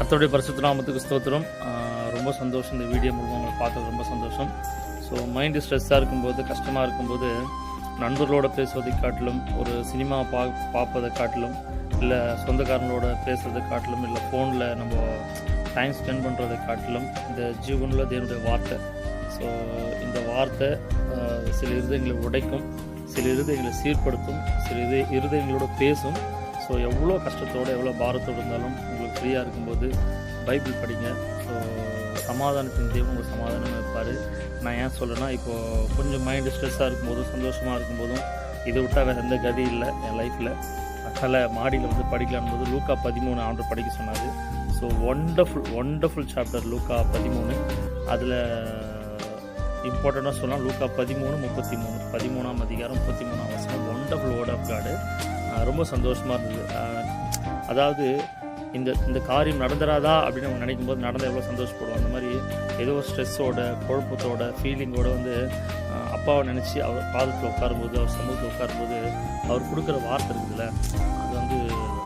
கர்த்தருடைய பரிசுத்த நாமத்துக்கு ஸ்தோத்திரம். ரொம்ப சந்தோஷம் இந்த வீடியோ மூலமாக உங்களை பார்த்தது ரொம்ப சந்தோஷம். ஸோ மைண்டு ஸ்ட்ரெஸ்ஸாக இருக்கும்போது, கஷ்டமாக இருக்கும்போது நண்பர்களோட பேசுவதை காட்டிலும், ஒரு சினிமா பார்ப்பதை காட்டிலும், இல்லை சொந்தக்காரங்களோட பேசுறதை காட்டிலும், இல்லை ஃபோனில் நம்ம டைம் ஸ்பெண்ட் பண்ணுறதை காட்டிலும் இந்த ஜீவனில் தேவனுடைய வார்த்தை. ஸோ இந்த வார்த்தை சில இருதயங்களை உடைக்கும், சில இருதயங்களை சீர்படுத்தும், சில இருதயங்களோட பேசும். ஸோ எவ்வளோ கஷ்டத்தோடு, எவ்வளோ பாரத்தோடு இருந்தாலும் உங்களுக்கு ஃப்ரீயாக இருக்கும்போது பைபிள் படிங்க. ஸோ சமாதானத்தின் தேவன் உங்களுக்கு சமாதானம் இருப்பார். நான் ஏன் சொல்கிறேன்னா, இப்போது கொஞ்சம் மைண்டு ஸ்ட்ரெஸ்ஸாக இருக்கும்போதும், சந்தோஷமாக இருக்கும்போதும் இதை விட்டால் வேறு எந்த கதி இல்லை என் லைஃப்பில். அதனால் மாடியில் வந்து படிக்கலான் போது லூக்கா 13 ஆண்டவர் படிக்க சொன்னார். ஸோ ஒண்டர்ஃபுல் சாப்டர் லூக்கா 13. அதில் இம்பார்ட்டண்ட்டாக சொல்லலாம் லூக்கா 13:33, 13ஆம் அதிகாரம் 33ஆம் வசனம். ஒண்டர்ஃபுல் வேர்ட் ஆஃப் காடு. ரொம்ப சந்தோஷமாக இருந்தது. அதாவது இந்த காரியம் நடந்துடாதா அப்படின்னு நம்ம நினைக்கும் போது நடந்தால் எவ்வளோ சந்தோஷப்படுவோம். அந்த மாதிரி ஏதோ ஸ்ட்ரெஸ்ஸோட, குழப்பத்தோட, ஃபீலிங்கோட வந்து அப்பாவை நினச்சி அவர் பாதத்தில் உட்காரும்போது, அவர் சமூகத்தில் உட்காரும்போது அவர் கொடுக்குற வார்த்தை இருக்குதுல்ல, அது வந்து